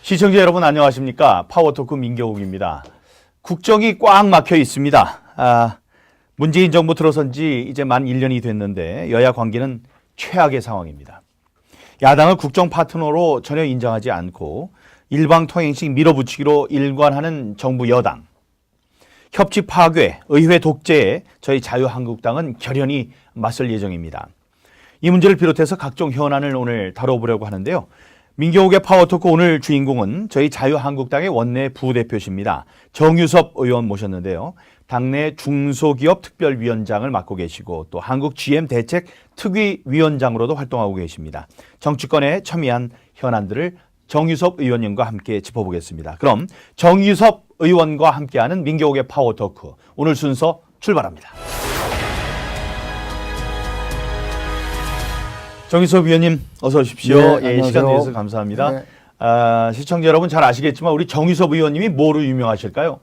시청자 여러분 안녕하십니까? 파워토크 민경욱입니다. 국정이 꽉 막혀 있습니다. 문재인 정부 들어선 지 이제 만 1년이 됐는데 여야 관계는 최악의 상황입니다. 야당을 국정 파트너로 전혀 인정하지 않고 일방통행식 밀어붙이기로 일관하는 정부 여당. 협치 파괴, 의회 독재에 저희 자유한국당은 결연히 맞설 예정입니다. 이 문제를 비롯해서 각종 현안을 오늘 다뤄보려고 하는데요. 민경욱의 파워토크 오늘 주인공은 저희 자유한국당의 원내 부대표십니다. 정유섭 의원 모셨는데요. 당내 중소기업 특별위원장을 맡고 계시고 또 한국 GM 대책 특위위원장으로도 활동하고 계십니다. 정치권에 첨예한 현안들을 정유섭 의원님과 함께 짚어보겠습니다. 그럼 정유섭 의원과 함께하는 민경욱의 파워토크 오늘 순서 출발합니다. 정유섭 의원님 어서 오십시오. 네, 시간 내주셔서 감사합니다. 네. 시청자 여러분 잘 아시겠지만 우리 정유섭 의원님이 뭐로 유명하실까요?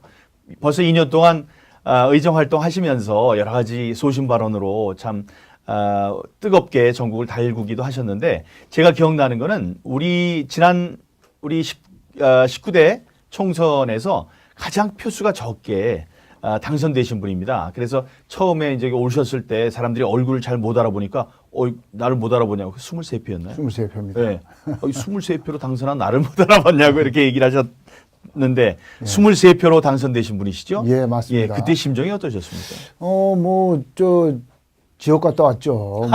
벌써 2년 동안 의정 활동하시면서 여러 가지 소신 발언으로 참 뜨겁게 전국을 달구기도 하셨는데 제가 기억나는 거는 우리 19대 총선에서 가장 표수가 적게 당선되신 분입니다. 그래서 처음에 이제 오셨을 때 사람들이 얼굴을 잘 못 알아보니까 나를 못 알아보냐고 23표였나요? 23표입니다. 네. 23표로 당선한 나를 못 알아봤냐고 이렇게 얘기를 하셨는데 23표로 당선되신 분이시죠? 예, 맞습니다. 그때 심정이 어떠셨습니까? 지옥 갔다 왔죠.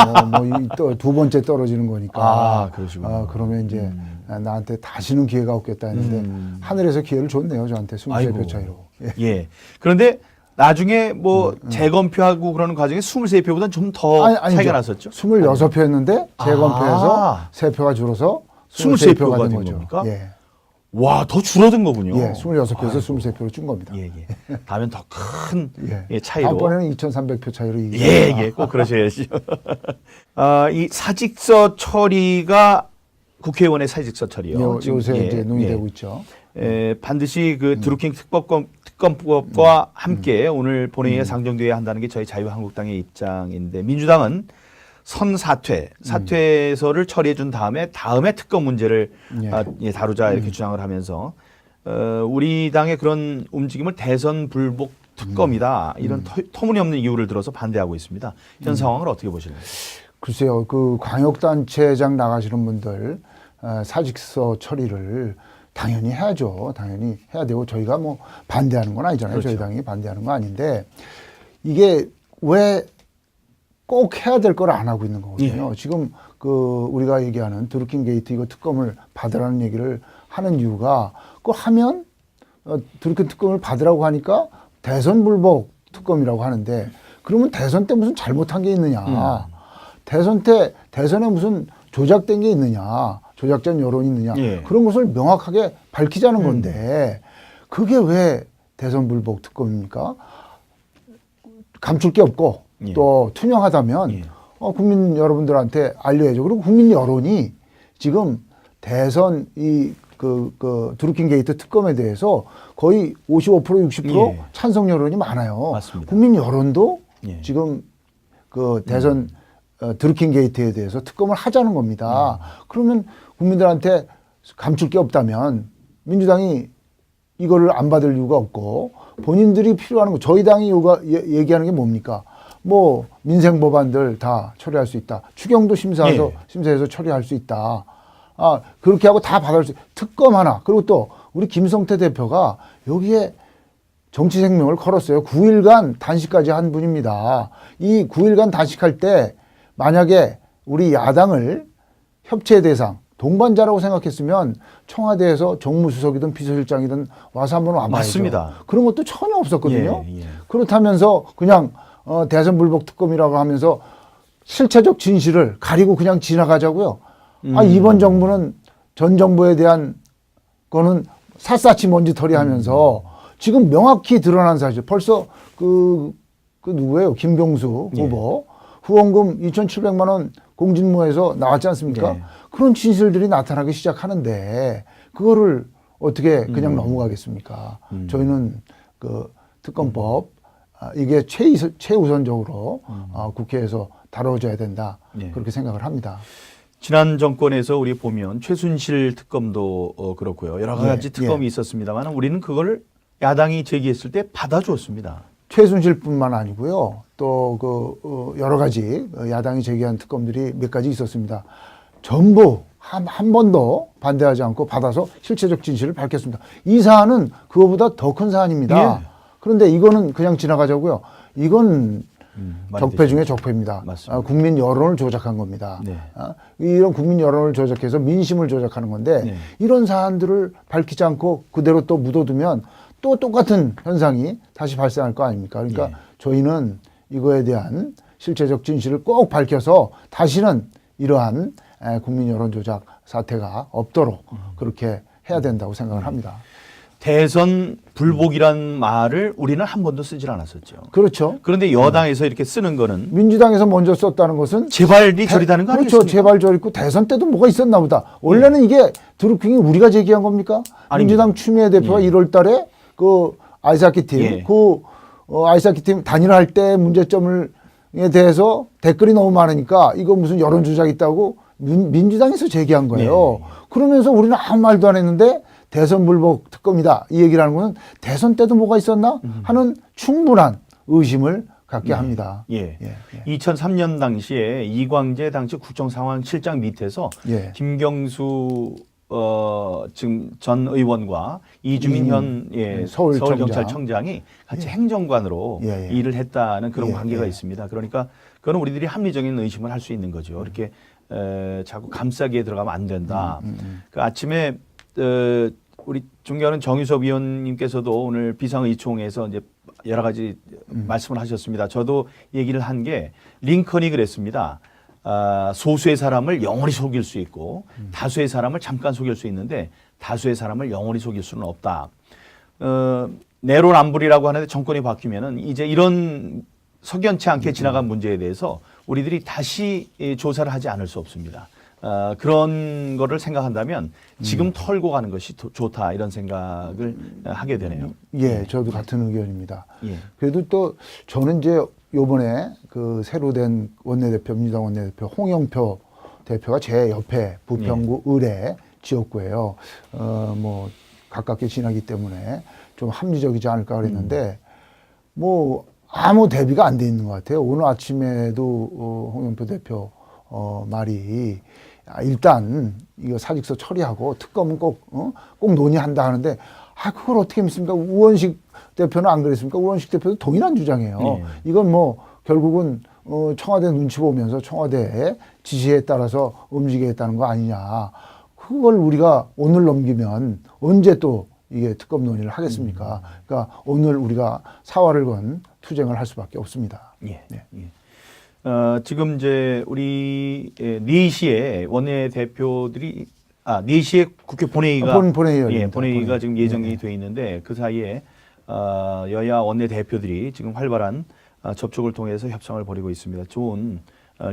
또 두 번째 떨어지는 거니까. 그러시군요. 그러면 이제 나한테 다시는 기회가 없겠다 했는데 하늘에서 기회를 줬네요. 저한테 23표 차이로. 예. 그런데 나중에 재검표하고 그러는 과정에 23표보다는 좀 더 차이가 났었죠? 26표였는데 재검표에서 3표가 줄어서 23표가 된 거죠. 겁니까? 예. 와, 더 줄어든 거군요. 예, 26표에서 23표로 준 겁니다. 예. 다음엔 더 큰 예. 차이로. 다음번에는 2,300표 차이로 이기죠. 예, 꼭 그러셔야죠. 이 사직서 처리가 국회의원의 사직서 처리요. 요새 이제 논의되고 있죠. 반드시 그 드루킹 특검법과 함께 오늘 본회의에 상정되어야 한다는 게 저희 자유한국당의 입장인데 민주당은 사퇴서를 처리해 준 다음에 특검 문제를 다루자 이렇게 주장을 하면서 우리 당의 그런 움직임을 대선 불복 특검이다 이런 터무니없는 이유를 들어서 반대하고 있습니다. 현 상황을 어떻게 보시나요? 글쎄요, 그 광역단체장 나가시는 분들 사직서 처리를 당연히 해야죠. 당연히 해야 되고 저희가 반대하는 건 아니잖아요. 그렇죠. 저희 당이 반대하는 건 아닌데 이게 왜 꼭 해야 될 걸 안 하고 있는 거거든요. 예. 지금 우리가 얘기하는 드루킹 게이트 이거 특검을 받으라는 얘기를 하는 이유가 그거 하면 드루킹 특검을 받으라고 하니까 대선 불복 특검이라고 하는데 그러면 대선 때 무슨 잘못한 게 있느냐. 대선에 무슨 조작된 게 있느냐. 조작된 여론이 있느냐. 예. 그런 것을 명확하게 밝히자는 건데 그게 왜 대선 불복 특검입니까? 감출 게 없고 또 투명하다면 국민 여러분들한테 알려야죠. 그리고 국민 여론이 지금 대선 드루킹 게이트 특검에 대해서 거의 55% 60% 찬성 여론이 많아요. 맞습니다. 국민 여론도 지금 대선 드루킹 게이트에 대해서 특검을 하자는 겁니다. 그러면 국민들한테 감출 게 없다면 민주당이 이거를 안 받을 이유가 없고 본인들이 필요한 거 저희 당이 얘기하는 게 뭡니까? 민생 법안들 다 처리할 수 있다. 추경도 심사해서 처리할 수 있다. 그렇게 하고 다 받을 수 있다. 특검 하나. 그리고 또 우리 김성태 대표가 여기에 정치 생명을 걸었어요. 9일간 단식까지 한 분입니다. 이 9일간 단식할 때 만약에 우리 야당을 협치의 대상, 동반자라고 생각했으면 청와대에서 정무수석이든 비서실장이든 와서 한번 와봐야죠. 맞습니다. 그런 것도 전혀 없었거든요. 예. 그렇다면서 그냥 대선 불복 특검이라고 하면서 실체적 진실을 가리고 그냥 지나가자고요. 이번 정부는 전 정부에 대한 거는 샅샅이 먼지털이 하면서 지금 명확히 드러난 사실. 벌써 누구예요? 김병수 후보. 후원금 2,700만 원 공직무에서 나왔지 않습니까? 그런 진실들이 나타나기 시작하는데 그거를 어떻게 그냥 넘어가겠습니까? 저희는 특검법 이게 최우선적으로 국회에서 다뤄져야 된다. 그렇게 생각을 합니다. 지난 정권에서 우리 보면 최순실 특검도 그렇고요. 여러 가지 특검이 있었습니다만 우리는 그걸 야당이 제기했을 때 받아주었습니다. 최순실뿐만 아니고요. 또 여러 가지 야당이 제기한 특검들이 몇 가지 있었습니다. 전부 한 번도 반대하지 않고 받아서 실체적 진실을 밝혔습니다. 이 사안은 그거보다 더 큰 사안입니다. 예. 그런데 이거는 그냥 지나가자고요. 이건 적폐 중에 적폐입니다. 국민 여론을 조작한 겁니다. 네. 이런 국민 여론을 조작해서 민심을 조작하는 건데 네. 이런 사안들을 밝히지 않고 그대로 또 묻어두면 또 똑같은 현상이 다시 발생할 거 아닙니까? 그러니까 저희는 이거에 대한 실체적 진실을 꼭 밝혀서 다시는 이러한 국민 여론 조작 사태가 없도록 그렇게 해야 된다고 생각을 합니다. 대선 불복이란 말을 우리는 한 번도 쓰질 않았었죠. 그렇죠. 그런데 여당에서 이렇게 쓰는 거는 민주당에서 먼저 썼다는 것은 재발이 저리다는 거 아니겠습니까? 그렇죠. 재발 저리고 대선 때도 뭐가 있었나 보다. 원래는 이게 드루킹이 우리가 제기한 겁니까? 아닙니다. 민주당 추미애 대표가 1월 달에 그 아이스하키 팀, 아이스하키 팀 단일화할 때 문제점에 대해서 댓글이 너무 많으니까 이거 무슨 여론 조작 있다고 민주당에서 제기한 거예요. 그러면서 우리는 아무 말도 안 했는데 대선 불복 특검이다. 이 얘기를 하는 것은 대선 때도 뭐가 있었나 하는 충분한 의심을 갖게 합니다. 2003년 당시에 이광재 당시 국정상황실장 밑에서 김경수 지금 전 의원과 이주민 현 서울경찰청장이 같이 행정관으로 일을 했다는 그런 관계가 있습니다. 그러니까 그건 우리들이 합리적인 의심을 할 수 있는 거죠. 이렇게 자꾸 감싸기에 들어가면 안 된다. 그 아침에 우리 존경하는 정유섭 위원님께서도 오늘 비상의총에서 이제 여러 가지 말씀을 하셨습니다. 저도 얘기를 한 게 링컨이 그랬습니다. 소수의 사람을 영원히 속일 수 있고 다수의 사람을 잠깐 속일 수 있는데 다수의 사람을 영원히 속일 수는 없다. 내로남불이라고 하는데 정권이 바뀌면은 이제 이런 석연치 않게 지나간 문제에 대해서 우리들이 다시 조사를 하지 않을 수 없습니다. 그런 거를 생각한다면 지금 털고 가는 것이 좋다 이런 생각을 하게 되네요. 저도 같은 의견입니다. 그래도 또 저는 이제 요번에 그 새로 된 원내대표, 민주당 원내대표 홍영표 대표가 제 옆에 부평구 의뢰 지역구예요. 뭐 가깝게 지나기 때문에 좀 합리적이지 않을까 그랬는데 뭐 아무 대비가 안 돼 있는 것 같아요. 오늘 아침에도 홍영표 대표 말이 일단 이거 사직서 처리하고 특검은 꼭 논의한다 하는데 그걸 어떻게 믿습니까? 우원식 대표는 안 그랬습니까? 우원식 대표도 동일한 주장이에요. 이건 뭐 결국은 청와대 눈치 보면서 청와대의 지시에 따라서 움직이겠다는 거 아니냐. 그걸 우리가 오늘 넘기면 언제 또 이게 특검 논의를 하겠습니까? 그러니까 오늘 우리가 사활을 건 투쟁을 할 수밖에 없습니다. 지금 이제 우리 4시에 원내대표들이 4시에 국회 본회의가 지금 예정이 돼 있는데 그 사이에 여야 원내대표들이 지금 활발한 접촉을 통해서 협상을 벌이고 있습니다. 좋은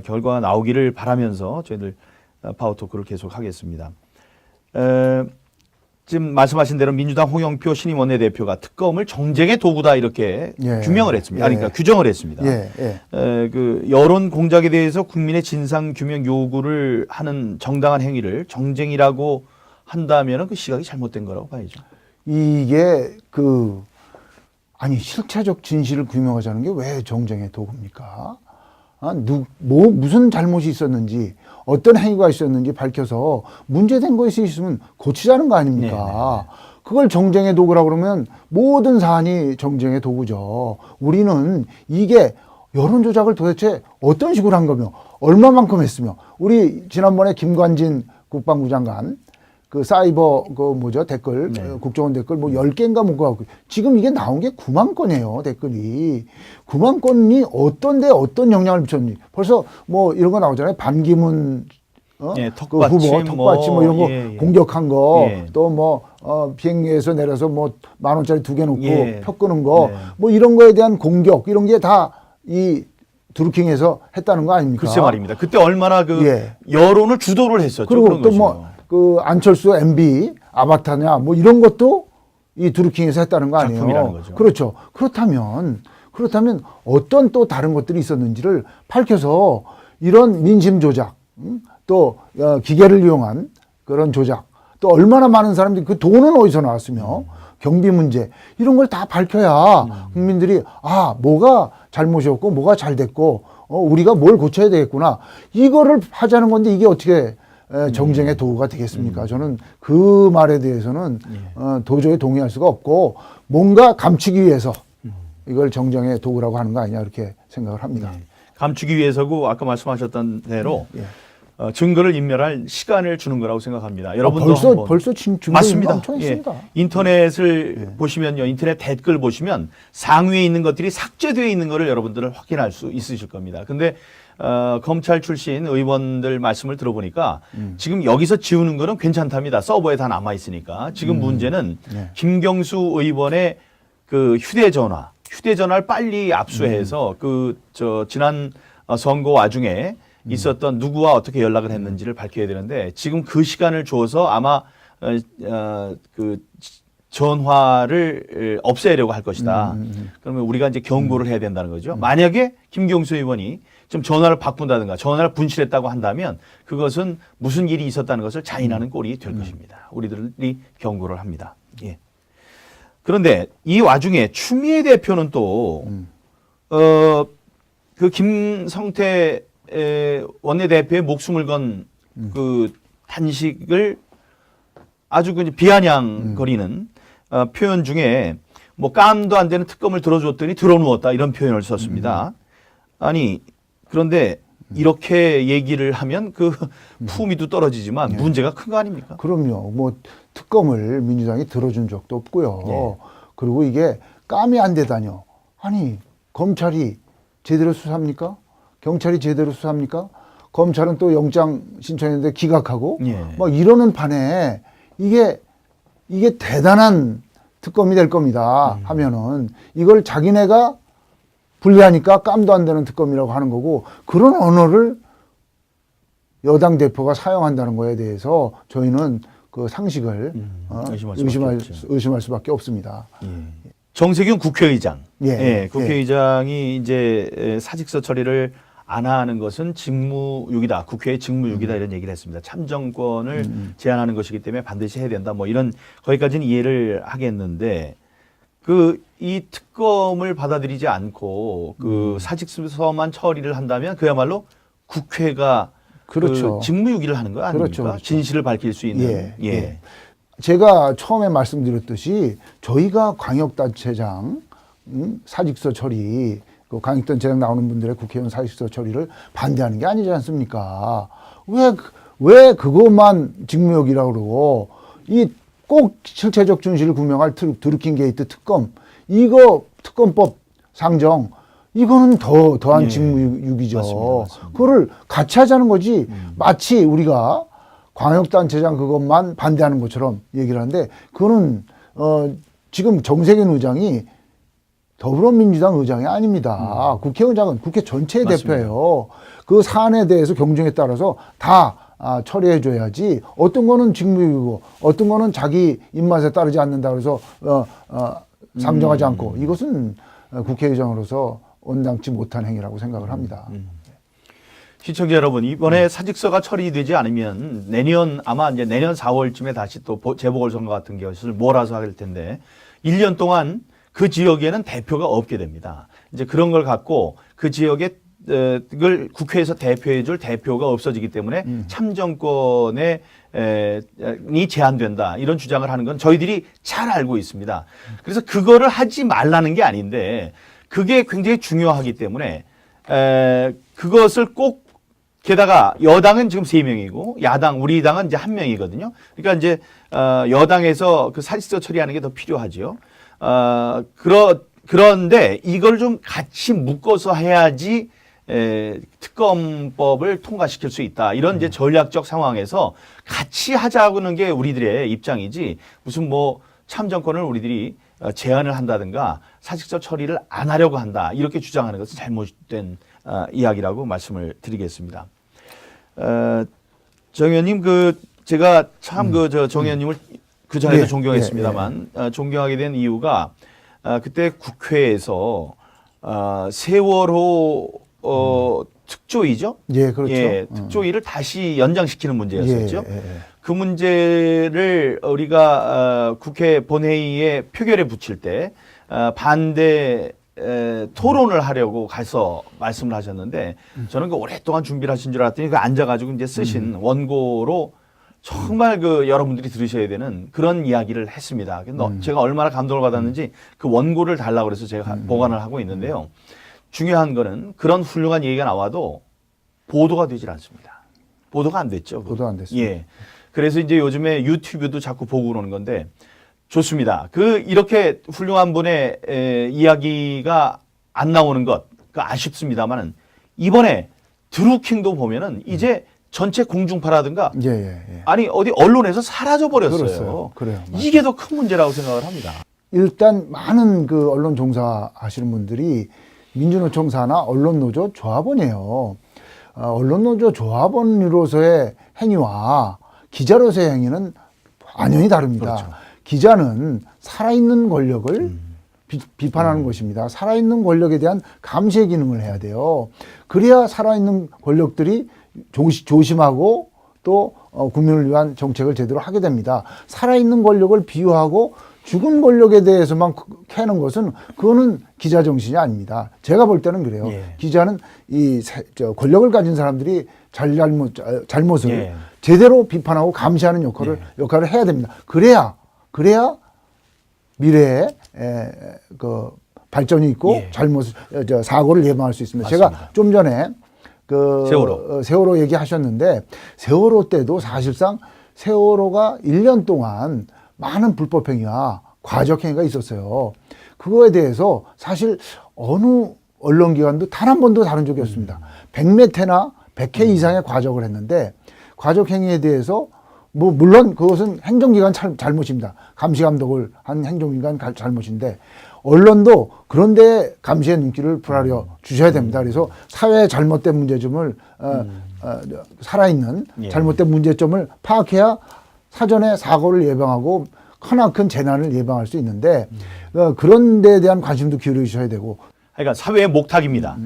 결과가 나오기를 바라면서 저희들 파워토크를 계속하겠습니다. 지금 말씀하신 대로 민주당 홍영표 신임 원내대표가 특검을 정쟁의 도구다 이렇게 규명을 했습니다. 그러니까 규정을 했습니다. 그 여론 공작에 대해서 국민의 진상 규명 요구를 하는 정당한 행위를 정쟁이라고 한다면 그 시각이 잘못된 거라고 봐야죠. 이게 실체적 진실을 규명하자는 게 왜 정쟁의 도구입니까? 무슨 잘못이 있었는지 어떤 행위가 있었는지 밝혀서 문제된 것이 있으면 고치자는 거 아닙니까? 그걸 정쟁의 도구라고 그러면 모든 사안이 정쟁의 도구죠. 우리는 이게 여론 조작을 도대체 어떤 식으로 한 거며 얼마만큼 했으며 우리 지난번에 김관진 국방부 장관 그 사이버 댓글 국정원 댓글 10개인가 뭔가 지금 이게 나온 게 9만 건이에요. 댓글이 9만 건이 어떤 영향을 미쳤는지 벌써 이런 거 나오잖아요. 반기문 턱받침, 후보 턱받침 이런 거 공격한 거 또 비행기에서 내려서 10,000원짜리 2개 놓고 표 끄는 거 이런 거에 대한 공격 이런 게 다 이 드루킹에서 했다는 거 아닙니까? 글쎄 말입니다. 그때 얼마나 여론을 주도를 했었죠. 그리고 또 안철수 MB 아바타냐 이런 것도 이 드루킹에서 했다는 거 아니에요? 작품이라는 거죠. 그렇죠. 그렇다면 어떤 또 다른 것들이 있었는지를 밝혀서 이런 민심 조작, 또 기계를 이용한 그런 조작, 또 얼마나 많은 사람들이 그 돈은 어디서 나왔으며 경비 문제 이런 걸 다 밝혀야 국민들이 뭐가 잘못이었고 뭐가 잘 됐고 우리가 뭘 고쳐야 되겠구나 이거를 하자는 건데 이게 어떻게 정쟁의 도구가 되겠습니까? 저는 그 말에 대해서는 도저히 동의할 수가 없고 뭔가 감추기 위해서 이걸 정쟁의 도구라고 하는 거 아니냐 이렇게 생각을 합니다. 감추기 위해서고 아까 말씀하셨던 대로 증거를 인멸할 시간을 주는 거라고 생각합니다. 여러분도 벌써 증거 맞습니다. 엄청 있습니다. 인터넷을 보시면요, 인터넷 댓글 보시면 상위에 있는 것들이 삭제되어 있는 것을 여러분들은 확인할 수 있으실 겁니다. 근데 검찰 출신 의원들 말씀을 들어보니까 지금 여기서 지우는 거는 괜찮답니다. 서버에 다 남아 있으니까. 지금 문제는 김경수 의원의 그 휴대전화를 빨리 압수해서 지난 선거 와중에 있었던 누구와 어떻게 연락을 했는지를 밝혀야 되는데 지금 그 시간을 주어서 아마 그 전화를 없애려고 할 것이다. 그러면 우리가 이제 경고를 해야 된다는 거죠. 만약에 김경수 의원이 좀 전화를 바꾼다든가 전화를 분실했다고 한다면 그것은 무슨 일이 있었다는 것을 자인하는 꼴이 될 것입니다. 우리들이 경고를 합니다. 예. 그런데 이 와중에 추미애 대표는 또 그 김성태 원내대표의 목숨을 건 그 단식을 아주 그 비아냥거리는 표현 중에 뭐 깜도 안 되는 특검을 들어줬더니 들어누웠다 이런 표현을 썼습니다. 아니 그런데 이렇게 얘기를 하면 그 품위도 떨어지지만 문제가 큰 거 아닙니까? 그럼요. 뭐 특검을 민주당이 들어준 적도 없고요. 그리고 이게 깜이 안 되다뇨. 아니 검찰이 제대로 수사합니까? 경찰이 제대로 수사합니까? 검찰은 또 영장 신청했는데 기각하고 막 이러는 판에 이게 대단한 특검이 될 겁니다. 하면은 이걸 자기네가 불리하니까 깜도 안 되는 특검이라고 하는 거고 그런 언어를 여당 대표가 사용한다는 거에 대해서 저희는 그 상식을 의심할 수밖에 없습니다. 정세균 국회의장, 국회의장이 이제 사직서 처리를 안 하는 것은 직무유기다, 국회의 직무유기다 이런 얘기를 했습니다. 참정권을 제한하는 것이기 때문에 반드시 해야 된다. 뭐 이런 거기까지는 이해를 하겠는데 이 특검을 받아들이지 않고 그 사직서만 처리를 한다면 그야말로 국회가 그렇죠. 그 직무유기를 하는 거 아닙니까? 그렇죠. 진실을 밝힐 수 있는. 제가 처음에 말씀드렸듯이 저희가 광역단체장 사직서 처리, 그 광역단체장 나오는 분들의 국회의원 사직서 처리를 반대하는 게 아니지 않습니까? 왜 그것만 직무유기라고 그러고 이 꼭 실체적 진실을 규명할 드루킹 게이트 특검 이거 특검법 상정 이거는 더한 직무유기죠. 맞습니다. 그거를 같이 하자는 거지. 마치 우리가 광역단체장 그것만 반대하는 것처럼 얘기를 하는데 그거는 지금 정세균 의장이 더불어민주당 의장이 아닙니다. 국회의장은 국회 전체의 맞습니다. 대표예요. 그 사안에 대해서 경중에 따라서 다 처리해줘야지 어떤 거는 직무유기고 어떤 거는 자기 입맛에 따르지 않는다 그래서 상정하지 않고 이것은 국회의장으로서 온당치 못한 행위라고 생각을 합니다. 시청자 여러분, 이번에 사직서가 처리되지 않으면 아마 이제 내년 4월쯤에 다시 또 재보궐선거 같은 것을 몰아서 할 텐데 1년 동안 그 지역에는 대표가 없게 됩니다. 이제 그런 걸 갖고 그 지역에 을 국회에서 대표해줄 대표가 없어지기 때문에 참정권에 이 제한된다 이런 주장을 하는 건 저희들이 잘 알고 있습니다. 그래서 그거를 하지 말라는 게 아닌데 그게 굉장히 중요하기 때문에 그것을 꼭 게다가 여당은 지금 3명이고 우리 당은 이제 1명이거든요. 그러니까 이제 여당에서 그 사직서 처리하는 게 더 필요하죠. 그런데 이걸 좀 같이 묶어서 해야지 특검법을 통과시킬 수 있다. 이런 이제 전략적 상황에서 같이 하자고는 게 우리들의 입장이지 무슨 뭐 참정권을 우리들이 제한을 한다든가 사직서 처리를 안 하려고 한다. 이렇게 주장하는 것은 잘못된 이야기라고 말씀을 드리겠습니다. 정 의원님 제가 참 정 의원님을 그 전에도 존경했습니다만 존경하게 된 이유가 그때 국회에서 세월호 특조위죠. 예, 그렇죠. 예, 특조위를 다시 연장시키는 문제였었죠. 예. 그 문제를 우리가 국회 본회의에 표결에 붙일 때 반대 토론을 하려고 가서 말씀을 하셨는데 저는 그 오랫동안 준비를 하신 줄 알았더니 그 앉아가지고 이제 쓰신 원고로 정말 그 여러분들이 들으셔야 되는 그런 이야기를 했습니다. 제가 얼마나 감동을 받았는지 그 원고를 달라고 그래서 제가 보관을 하고 있는데요. 중요한 거는 그런 훌륭한 얘기가 나와도 보도가 되질 않습니다. 보도가 안 됐죠. 보도 안 됐습니다. 예. 그래서 이제 요즘에 유튜브도 자꾸 보고 그러는 건데 좋습니다. 이렇게 훌륭한 분의 이야기가 안 나오는 것, 아쉽습니다만은 이번에 드루킹도 보면은 이제 전체 공중파라든가 아니 어디 언론에서 사라져 버렸어요. 그래요. 이게 더 큰 문제라고 생각을 합니다. 일단 많은 그 언론 종사하시는 분들이 민주노총 산하 언론노조 조합원이에요. 언론노조 조합원으로서의 행위와 기자로서의 행위는 완전히 다릅니다. 그렇죠. 기자는 살아있는 권력을 비판하는 것입니다. 살아있는 권력에 대한 감시의 기능을 해야 돼요. 그래야 살아있는 권력들이 조심하고 또 국민을 위한 정책을 제대로 하게 됩니다. 살아있는 권력을 비유하고 죽은 권력에 대해서만 캐는 것은 그거는 기자 정신이 아닙니다. 제가 볼 때는 그래요. 예. 기자는 권력을 가진 사람들이 잘못을 예. 제대로 비판하고 감시하는 역할을 해야 됩니다. 그래야 미래에 그 발전이 있고 예. 사고를 예방할 수 있습니다. 맞습니다. 제가 좀 전에 세월호 얘기하셨는데 세월호 때도 사실상 세월호가 1년 동안 많은 불법 행위와 과적 행위가 있었어요. 그거에 대해서 사실 어느 언론기관도 단 한 번도 다룬 적이 없습니다. 100몇 회나 100회 이상의 과적을 했는데 과적 행위에 대해서 물론 그것은 행정기관 잘못입니다. 감시감독을 한 행정기관 잘못인데 언론도 그런데 감시의 눈길을 부라려 주셔야 됩니다. 그래서 사회의 잘못된 문제점을 살아있는 잘못된 문제점을 파악해야 사전에 사고를 예방하고 크나큰 재난을 예방할 수 있는데 그런 데에 대한 관심도 기울여 주셔야 되고. 그러니까 사회의 목탁입니다.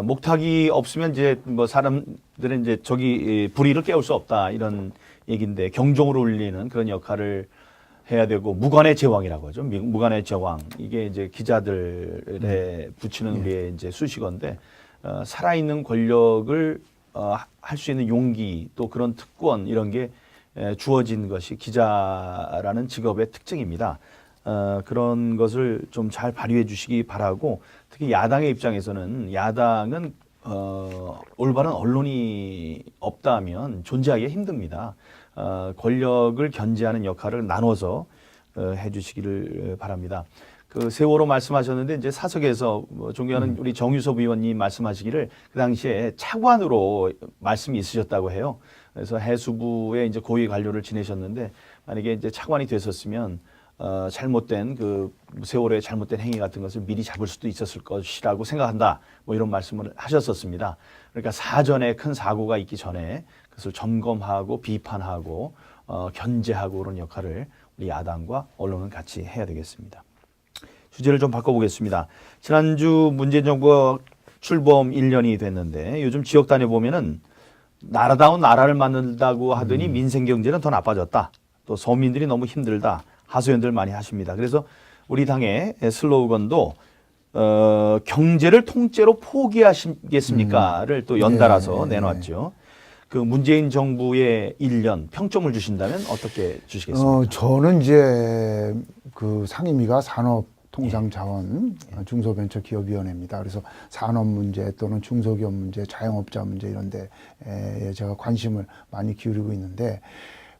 목탁이 없으면 이제 사람들은 이제 불의를 깨울 수 없다 이런 얘기인데 경종으로 울리는 그런 역할을 해야 되고 무관의 제왕이라고 하죠. 무관의 제왕 이게 이제 기자들에 붙이는 우리의 이제 수식어인데 살아있는 권력을 할 수 있는 용기 또 그런 특권 이런 게 주어진 것이 기자라는 직업의 특징입니다. 그런 것을 좀 잘 발휘해 주시기 바라고 특히 야당의 입장에서는 야당은 올바른 언론이 없다면 존재하기가 힘듭니다. 권력을 견제하는 역할을 나눠서 해주시기를 바랍니다. 그 세월호 말씀하셨는데 이제 사석에서 존경하는 우리 정유섭 의원님 말씀하시기를 그 당시에 차관으로 말씀이 있으셨다고 해요. 그래서 해수부에 이제 고위 관료를 지내셨는데 만약에 이제 차관이 됐었으면 잘못된 세월호의 잘못된 행위 같은 것을 미리 잡을 수도 있었을 것이라고 생각한다. 이런 말씀을 하셨었습니다. 그러니까 사전에 큰 사고가 있기 전에 그것을 점검하고 비판하고 견제하고 그런 역할을 우리 야당과 언론은 같이 해야 되겠습니다. 주제를 좀 바꿔보겠습니다. 지난주 문재인 정부가 출범 1년이 됐는데 요즘 지역 다녀보면은 나라다운 나라를 만든다고 하더니 민생 경제는 더 나빠졌다. 또 서민들이 너무 힘들다. 하소연들 많이 하십니다. 그래서 우리 당의 슬로건도 경제를 통째로 포기하시겠습니까를 또 연달아서 내놨죠. 그 문재인 정부의 1년 평점을 주신다면 어떻게 주시겠습니까? 저는 이제 그 상임위가 산업통상자원 중소벤처기업위원회입니다. 그래서 산업 문제 또는 중소기업 문제, 자영업자 문제 이런 데 제가 관심을 많이 기울이고 있는데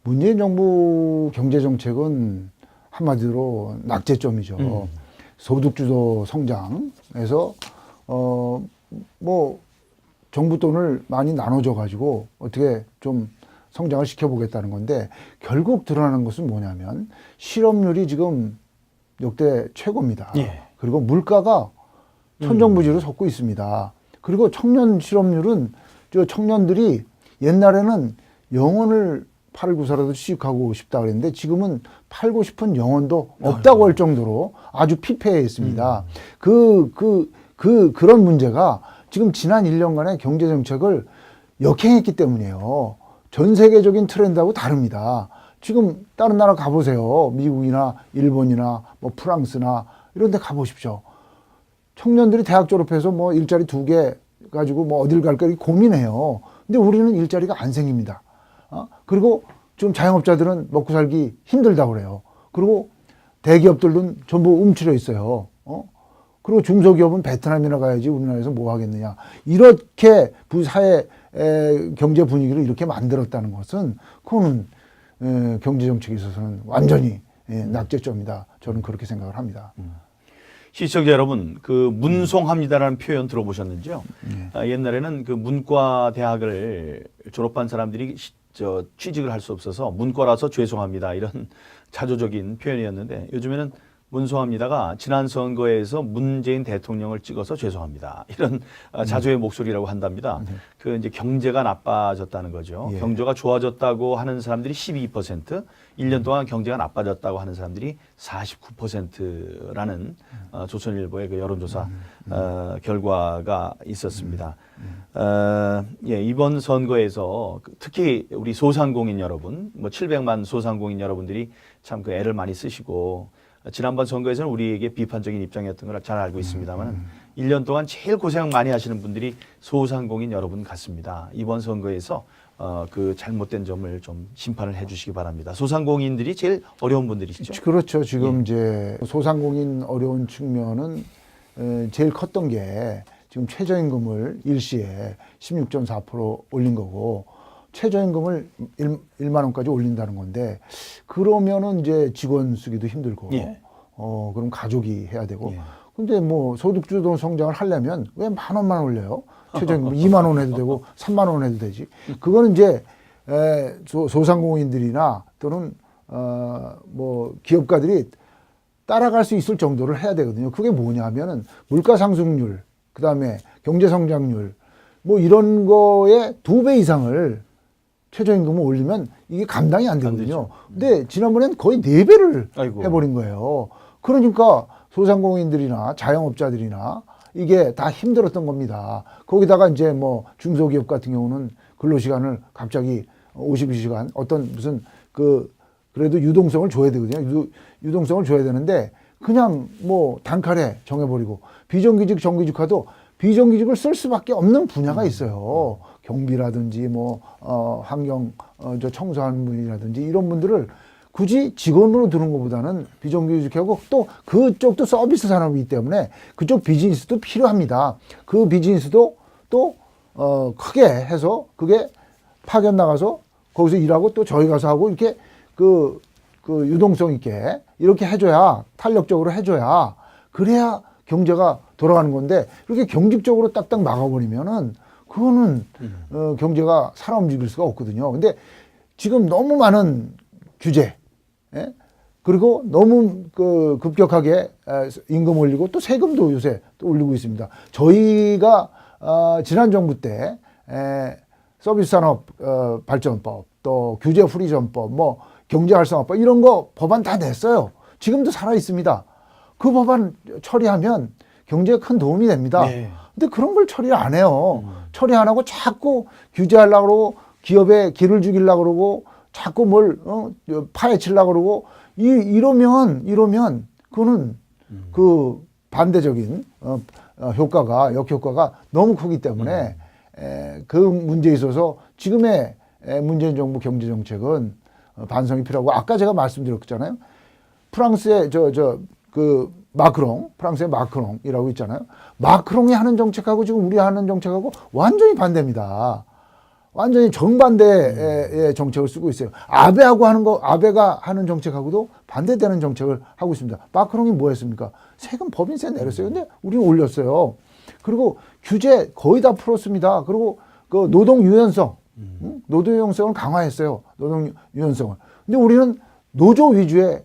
문재인 정부 경제정책은 한마디로 낙제점이죠. 소득주도 성장에서 정부 돈을 많이 나눠줘 가지고 어떻게 좀 성장을 시켜보겠다는 건데 결국 드러나는 것은 뭐냐면 실업률이 지금 역대 최고입니다. 예. 그리고 물가가 천정부지로 솟고 있습니다. 그리고 청년 실업률은 청년들이 옛날에는 영혼을 팔고 살아도 취직하고 싶다 그랬는데 지금은 팔고 싶은 영혼도 없다고 할 정도로 아주 피폐해 있습니다. 그런 문제가 지금 지난 1년간의 경제 정책을 역행했기 때문이에요. 전 세계적인 트렌드하고 다릅니다. 지금 다른 나라 가보세요. 미국이나 일본이나 뭐 프랑스나 이런 데 가보십시오. 청년들이 대학 졸업해서 뭐 일자리 2개 가지고 뭐 어딜 갈까 고민해요. 근데 우리는 일자리가 안 생깁니다. 그리고 지금 자영업자들은 먹고 살기 힘들다고 그래요. 그리고 대기업들은 전부 움츠려 있어요. 그리고 중소기업은 베트남이나 가야지 우리나라에서 뭐 하겠느냐. 이렇게 사회 경제 분위기를 이렇게 만들었다는 것은 그거는 경제 정책에 있어서는 완전히 낙제점이다. 저는 그렇게 생각을 합니다. 시청자 여러분, 그 문송합니다라는 표현 들어보셨는지요? 옛날에는 그 문과 대학을 졸업한 사람들이 취직을 할 수 없어서 문과라서 죄송합니다 이런 자조적인 표현이었는데, 요즘에는 문송합니다가 지난 선거에서 문재인 대통령을 찍어서 죄송합니다 이런 자조의 목소리라고 한답니다. 그 이제 경제가 나빠졌다는 거죠. 예. 경제가 좋아졌다고 하는 사람들이 12%, 1년 동안 경제가 나빠졌다고 하는 사람들이 49%라는 조선일보의 그 여론조사 결과가 있었습니다. 예, 이번 선거에서 특히 우리 소상공인 여러분, 뭐 700만 소상공인 여러분들이 참 그 애를 많이 쓰시고, 지난번 선거에서는 우리에게 비판적인 입장이었던 걸 잘 알고 있습니다만 1년 동안 제일 고생 많이 하시는 분들이 소상공인 여러분 같습니다. 이번 선거에서 그 잘못된 점을 좀 심판을 해 주시기 바랍니다. 소상공인들이 제일 어려운 분들이시죠? 그렇죠. 지금 이제 소상공인 어려운 측면은 제일 컸던 게 지금 최저임금을 일시에 16.4% 올린 거고, 최저임금을 1만 원까지 올린다는 건데, 그러면은 이제 직원 쓰기도 힘들고, 예. 그럼 가족이 해야 되고. 예. 근데 뭐 소득주도 성장을 하려면 왜 1만 원만 올려요? 최저임금 2만 원 해도 되고 3만 원 해도 되지. 그거는 이제 소상공인들이나 또는 뭐 기업가들이 따라갈 수 있을 정도를 해야 되거든요. 그게 뭐냐 하면은 물가 상승률, 그다음에 경제 성장률, 뭐 이런 거에 2배 이상을 최저임금을 올리면 이게 감당이 안 되거든요. 근데 지난번엔 거의 4배를 아이고. 해버린 거예요. 그러니까 소상공인들이나 자영업자들이나 이게 다 힘들었던 겁니다. 거기다가 이제 뭐 중소기업 같은 경우는 근로시간을 갑자기 52시간 어떤 무슨 그래도 유동성을 줘야 되거든요. 유동성을 줘야 되는데 그냥 뭐 단칼에 정해버리고, 비정규직, 정규직화도 비정규직을 쓸 수밖에 없는 분야가 있어요. 경비라든지 뭐 환경 청소하는 분이라든지 이런 분들을 굳이 직원으로 두는 것보다는 비정규직하고, 또 그쪽도 서비스 산업이기 때문에 그쪽 비즈니스도 필요합니다. 그 비즈니스도 또 크게 해서 그게 파견 나가서 거기서 일하고 또 저희 가서 하고, 이렇게 그 유동성 있게 이렇게 해줘야, 탄력적으로 해줘야, 그래야 경제가 돌아가는 건데, 이렇게 경직적으로 딱딱 막아버리면은 그거는 경제가 살아 움직일 수가 없거든요. 근데 지금 너무 많은 규제, 예? 그리고 너무 급격하게 임금 올리고 또 세금도 요새 또 올리고 있습니다. 저희가 지난 정부 때 서비스 산업 발전법, 또 규제 프리 전법, 뭐 경제 활성화법 이런 거 법안 다 냈어요. 지금도 살아 있습니다. 그 법안 처리하면 경제에 큰 도움이 됩니다. 네. 근데 그런 걸 처리 안 해요. 처리 안 하고 자꾸 규제하려고 그러고, 기업에 기를 죽이려고 그러고, 자꾸 뭘 파헤치려고 그러고, 이러면 그거는 그 반대적인 역효과가 너무 크기 때문에 그 문제에 있어서 지금의 문재인 정부 경제정책은 반성이 필요하고, 아까 제가 말씀드렸잖아요. 프랑스의 프랑스의 마크롱이라고 있잖아요. 마크롱이 하는 정책하고 지금 우리 하는 정책하고 완전히 반대입니다. 완전히 정반대의 정책을 쓰고 있어요. 아베가 하는 정책하고도 반대되는 정책을 하고 있습니다. 마크롱이 뭐 했습니까? 세금 법인세 내렸어요. 근데 우리는 올렸어요. 그리고 규제 거의 다 풀었습니다. 그리고 그 노동 유연성을 강화했어요. 노동 유연성을. 근데 우리는 노조 위주의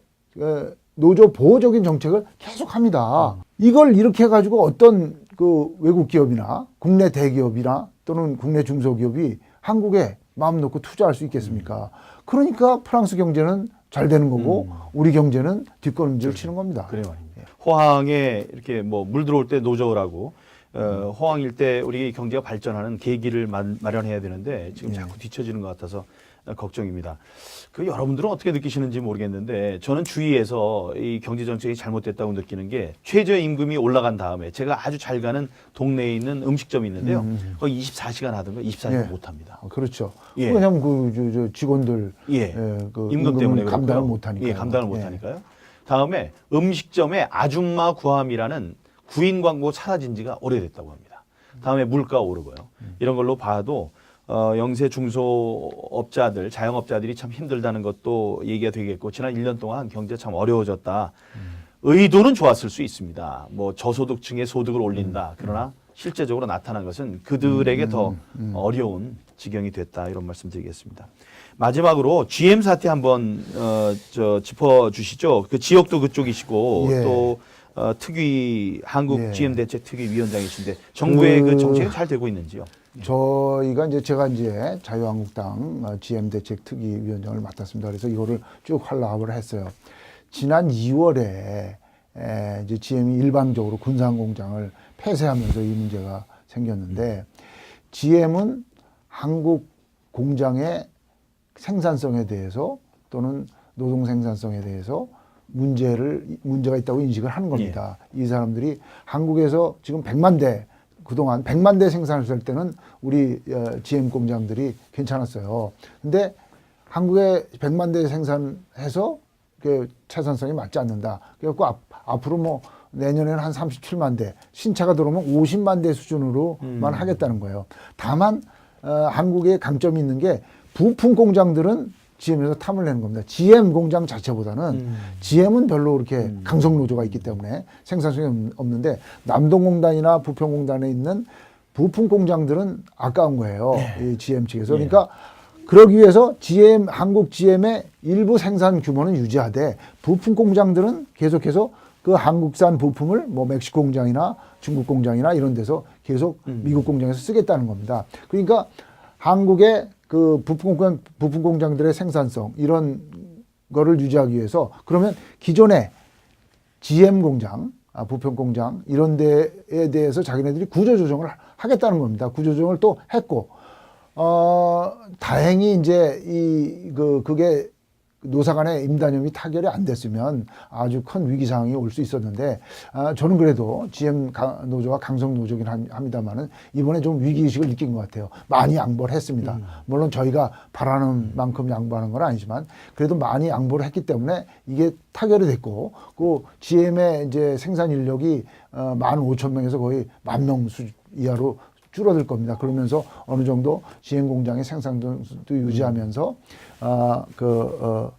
노조 보호적인 정책을 계속합니다. 이걸 이렇게 해가지고 어떤 그 외국 기업이나 국내 대기업이나 또는 국내 중소기업이 한국에 마음 놓고 투자할 수 있겠습니까? 그러니까 프랑스 경제는 잘 되는 거고 우리 경제는 뒷걸음질 치는 겁니다. 그래 말입니다. 호황에 이렇게 뭐 물 들어올 때 노저우라고, 호황 일대 우리 경제가 발전하는 계기를 마련해야 되는데 지금 자꾸 뒤처지는 것 같아서 걱정입니다. 그 여러분들은 어떻게 느끼시는지 모르겠는데 저는 주위에서 이 경제 정책이 잘못됐다고 느끼는 게 최저임금이 올라간 다음에 제가 아주 잘 가는 동네에 있는 음식점이 있는데요. 거기 24시간 하던가 24시간 못 합니다. 그렇죠. 예. 왜냐하면 저 직원들 그 임금 때문에 감당을 그렇고요. 못하니까. 감당을 못하니까요. 다음에 음식점에 아줌마 구함이라는 구인 광고 사라진 지가 오래됐다고 합니다. 다음에 물가 오르고요. 이런 걸로 봐도 영세 중소업자들, 자영업자들이 참 힘들다는 것도 얘기가 되겠고 지난 1년 동안 경제 참 어려워졌다. 의도는 좋았을 수 있습니다. 뭐 저소득층의 소득을 올린다. 그러나 실제적으로 나타난 것은 그들에게 더 어려운 지경이 됐다. 이런 말씀 드리겠습니다. 마지막으로 GM 사태 한번 짚어주시죠. 그 지역도 그쪽이시고 또 특위 한국 GM 대책 특위 위원장이신데 정부의 그 정책이 잘 되고 있는지요? 저희가 제가 자유한국당 GM 대책 특위 위원장을 맡았습니다. 그래서 이거를 쭉 활락을 했어요. 지난 2월에 이제 GM이 일방적으로 군산 공장을 폐쇄하면서 이 문제가 생겼는데 GM은 한국 공장의 생산성에 대해서 또는 노동 생산성에 대해서 문제가 있다고 인식을 하는 겁니다. 이 사람들이 한국에서 지금 100만 대 그동안 100만 대 생산했을 때는 우리 GM 공장들이 괜찮았어요. 근데 한국에 100만 대 생산해서 그 생산성이 맞지 않는다. 그래갖고 앞으로 뭐 내년에는 한 37만 대, 신차가 들어오면 50만 대 수준으로만 하겠다는 거예요. 다만 한국에 강점이 있는 게 부품 공장들은 GM에서 탐을 내는 겁니다. GM 공장 자체보다는 GM은 별로 그렇게 강성 노조가 있기 때문에 생산성이 없는데 남동공단이나 부평공단에 있는 부품 공장들은 아까운 거예요. 이 GM 측에서. 그러니까 그러기 위해서 한국 GM의 일부 생산 규모는 유지하되 부품 공장들은 계속해서 그 한국산 부품을 뭐 멕시코 공장이나 중국 공장이나 이런 데서 계속 미국 공장에서 쓰겠다는 겁니다. 그러니까 한국의 그 부품 공장들의 생산성 이런 거를 유지하기 위해서 그러면 기존의 GM 공장, 부품 공장 이런 데에 대해서 자기네들이 구조 조정을 하겠다는 겁니다. 구조 조정을 또 했고 다행히 이제 그게 노사 간의 임단협이 타결이 안 됐으면 아주 큰 위기 상황이 올 수 있었는데 저는 그래도 GM 노조가 강성 노조긴 합니다만은 이번에 좀 위기의식을 느낀 것 같아요. 많이 양보를 했습니다. 물론 저희가 바라는 만큼 양보하는 건 아니지만 그래도 많이 양보를 했기 때문에 이게 타결이 됐고 그 GM의 이제 생산 인력이 15,000명에서 거의 10,000명 이하로 줄어들 겁니다. 그러면서 어느 정도 GM 공장의 생산도 유지하면서 그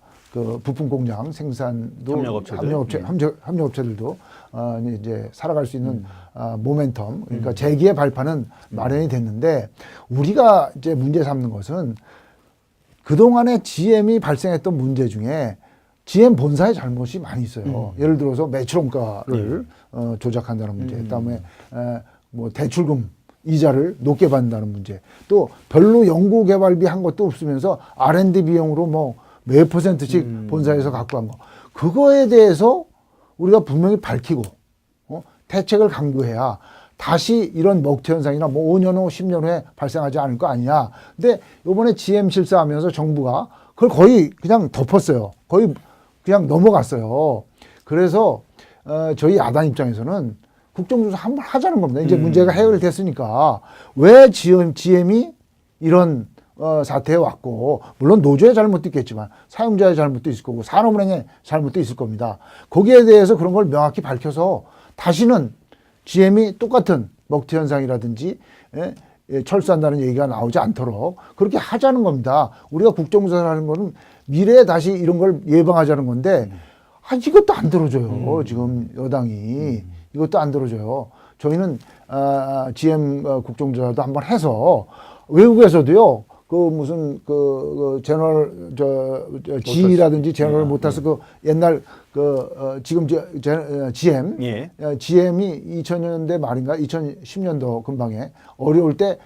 부품 공장 생산도 협력업체들도 이제 살아갈 수 있는 모멘텀, 그러니까 재기의 발판은 마련이 됐는데 우리가 이제 문제 삼는 것은 그동안에 GM이 발생했던 문제 중에 GM 본사의 잘못이 많이 있어요. 예를 들어서 매출원가를 조작한다는 문제, 그다음에 뭐 대출금 이자를 높게 받는다는 문제, 또 별로 연구개발비 한 것도 없으면서 R&D 비용으로 뭐 몇 %씩 본사에서 갖고 간 거, 그거에 대해서 우리가 분명히 밝히고 대책을 강구해야 다시 이런 먹튀 현상이나 뭐 5년 후 10년 후에 발생하지 않을 거 아니냐. 근데 이번에 GM 실사하면서 정부가 그걸 거의 그냥 덮었어요. 거의 그냥 넘어갔어요. 그래서 저희 야당 입장에서는 국정조사 한번 하자는 겁니다. 이제 문제가 해결됐으니까 왜 GM이 이런 사태에 왔고, 물론 노조의 잘못도 있겠지만 사용자의 잘못도 있을 거고 산업은행의 잘못도 있을 겁니다. 거기에 대해서 그런 걸 명확히 밝혀서 다시는 GM이 똑같은 먹튀 현상이라든지 철수한다는 얘기가 나오지 않도록 그렇게 하자는 겁니다. 우리가 국정조사를 하는 거는 미래에 다시 이런 걸 예방하자는 건데 이것도 안 들어줘요. 지금 여당이 이것도 안 들어줘요. 저희는 GM 국정조사도 한번 해서 외국에서도요. 그 무슨 제너럴 G라든지 제너럴 모타스 그 옛날 지금 GM GM이 2000년대 말인가 2010년도 근방에 어려울 때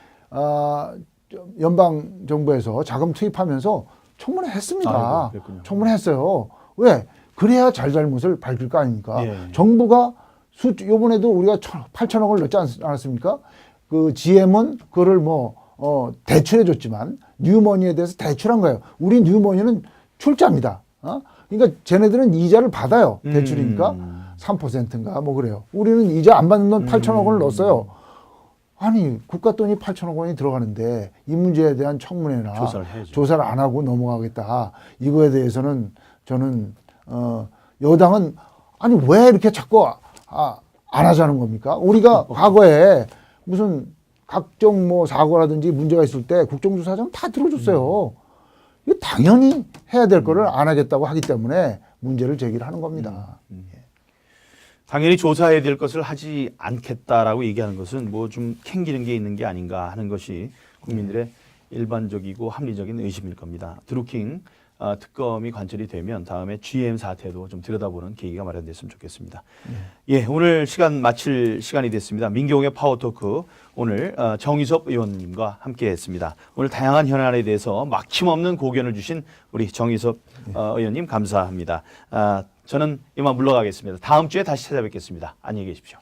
연방 정부에서 자금 투입하면서 청문회 했습니다. 청문회 했어요. 왜? 그래야 잘잘못을 밝힐 거 아닙니까? 정부가 요번에도 우리가 8천억을 넣지 않았습니까? 그 GM은 그거를 대출해 줬지만 뉴머니에 대해서 대출한 거예요. 우리 뉴머니는 출자입니다. 그러니까 쟤네들은 이자를 받아요. 대출이니까 3%인가 뭐 그래요. 우리는 이자 안 받는 돈 8천억 원을 넣었어요. 아니 국가 돈이 8천억 원이 들어가는데 이 문제에 대한 청문회나 조사를 안 하고 넘어가겠다. 이거에 대해서는 저는 여당은 아니 왜 이렇게 자꾸 안 하자는 겁니까? 우리가 과거에 무슨 각종 사고라든지 문제가 있을 때 국정조사장 다 들어줬어요. 이거 당연히 해야 될 거를 안 하겠다고 하기 때문에 문제를 제기를 하는 겁니다. 당연히 조사해야 될 것을 하지 않겠다라고 얘기하는 것은 뭐 좀 캥기는 게 있는 게 아닌가 하는 것이 국민들의 일반적이고 합리적인 의심일 겁니다. 드루킹 특검이 관철이 되면 다음에 GM 사태도 좀 들여다보는 계기가 마련됐으면 좋겠습니다. 예, 오늘 마칠 시간이 됐습니다. 민경욱의 파워토크 오늘 정의섭 의원님과 함께했습니다. 오늘 다양한 현안에 대해서 막힘없는 고견을 주신 우리 정의섭 의원님 감사합니다. 저는 이만 물러가겠습니다. 다음 주에 다시 찾아뵙겠습니다. 안녕히 계십시오.